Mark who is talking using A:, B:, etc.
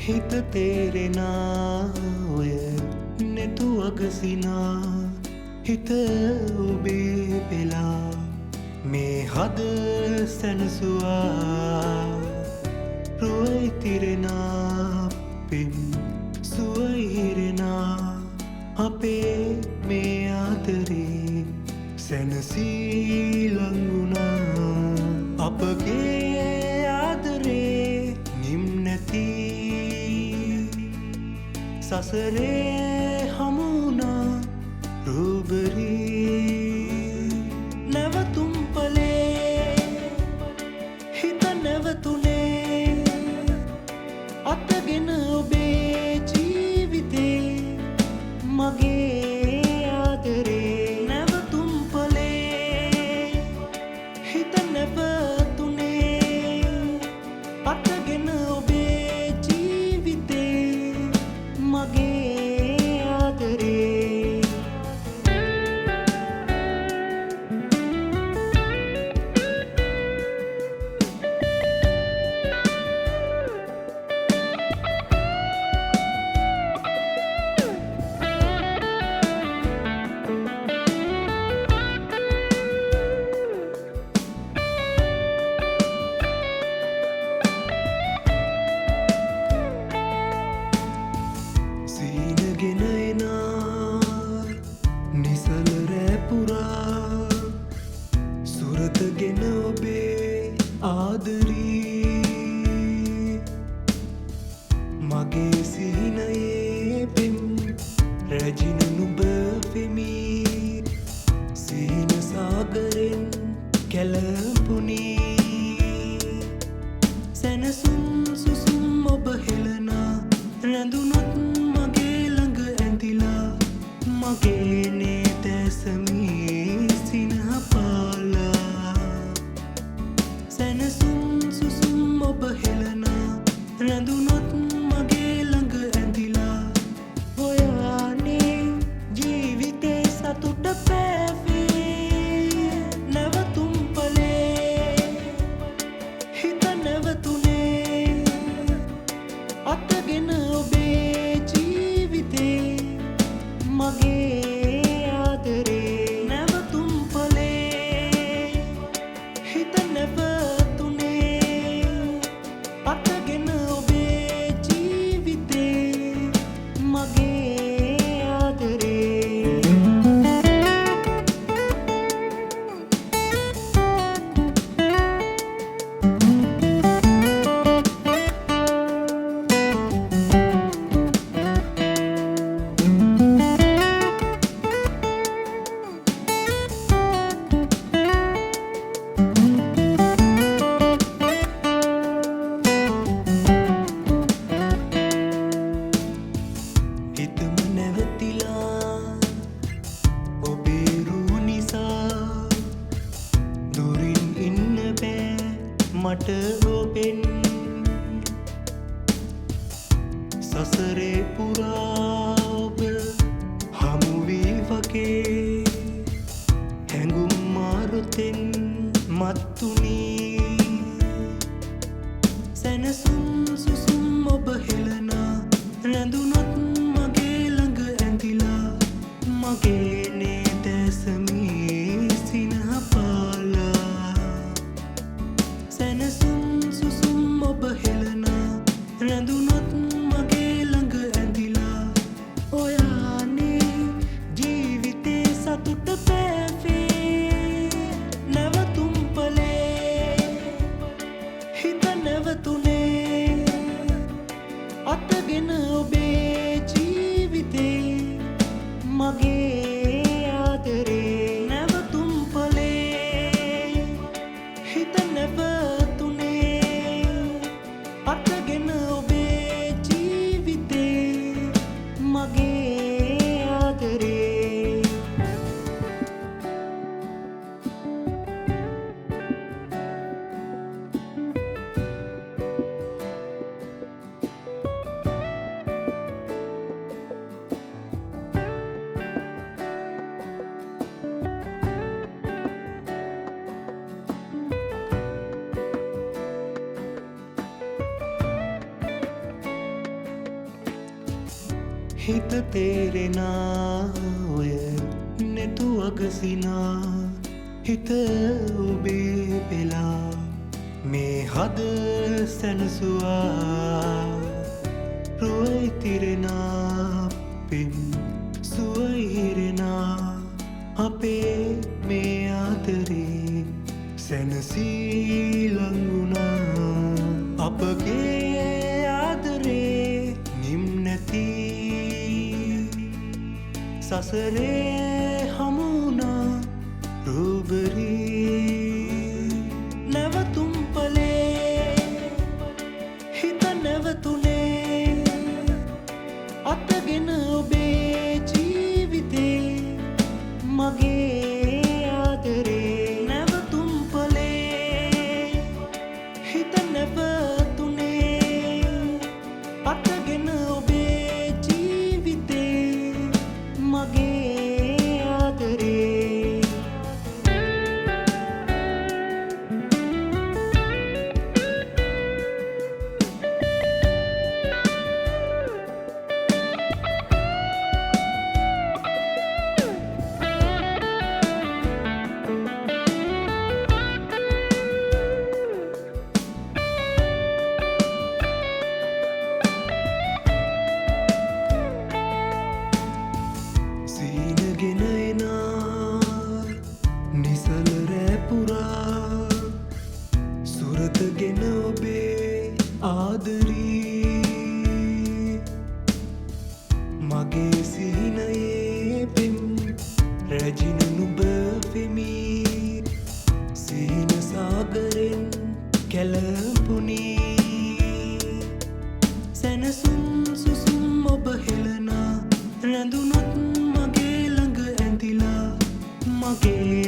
A: හිත තේරෙනා ඔය නැතුවක සිනා හිත ඔබේ පෙලා මේ හද සැනසුවා රුවයි තිරෙනා පින් සුවයි හිරෙනා අපේ මේ ආදරේ සැනසී ලංගුණා අපගේ ආදරේ නිම් නැති සසරේ හමුුණා රූබරී නැවතුම් පලේ හිත නැවතුනේ අතගෙන ඔබේ ජීවිතේ මගේ ආදරේ නැවතුම් පලේ හිත නැවතුනේ අතගෙන ඔබේ ජීවිතේ මගේ ආදරේ සීනගෙන එනා නිසල රැපුරා සුරතගෙන ඔබේ ආදරී මගේ සිහිනයේ පෙම් රැජින නුඹ වෙමි සීන සාගරෙන් කැලපුනී සැනසුම් සුසුම් ඔබ හෙලනා රැඳුනොත් මගේ නේතැසමී සිනහපාලා සැනසුම් සුසුම් ඔබ හෙලනා රැඳුනොත් මගේ ළඟ ඇඳිලා ඔයානේ ජීවිතේ සතුට පෑවේ නැවතුම් පලේ හිත නැවතුනේ අතගෙන ඔබේ ජීවිතේ මගේ ආදරේ නැවතුම් පලේ හිත නැවතුනේ අතගෙන ඔබේ ජීවිතේ මගේ ආදරේ හිතම නැවතිලා ඔබේ රූ නිසා දුරින් ඉන්න බෑ මට ඔබෙන් සසරේ පුරා ඔබ හමුවී වගේ හැඟුම් මාරුතෙන් මත්තුනී සැනසුම් සුසුම් ඔබ හෙලනා රැඳුනොත් මගේ ළඟ ඇඳිලා මගේ නේතැසමී සිනහපාලා සැනසුම් සුසුම් ඔබ හෙලනා රැඳුනොත් මගේ ළඟ ඇඳිලා ඔයානේ ජීවිතේ සතුට පෑවේ නැවතුම් පලේ හිත නැවතුනේ අතගෙන ඔබේ ජීවිතේ මගේ හිත තේරෙනා ඔය නෙතු අගසිනා හිත ඔබේ පෙලා මේ හද සැනසුවා රුවයි තිරෙනා පින් සුවයි හිරෙනා අපේ මේ ආදරේ සැනසී ලංගුණා අපගේ ආදරේ නිම් නැති සසරේ හමුණා රූබරී නැවතුම් පලේ හිත නැවතුනේ අතගෙන ඔබේ ජීවිතේ මගේ ආදරේ නැවතුම් පලේ හිත නැවතුනේ අතගෙන ඔබේ ජීවිතේ මගේ ආදරේ සීනගෙන එනා නිසල රැපුරා සුරතගෙන ඔබේ ආදරී මගේ සිහිනයේ පෙම් රැජින නුබ වෙමී සීන සාගරෙන් කැලපුනී සැනසුම් සුසුම් ඔබ හෙලනා රැඳුනොත් මගේ ළඟ ඇඳිලා මගේ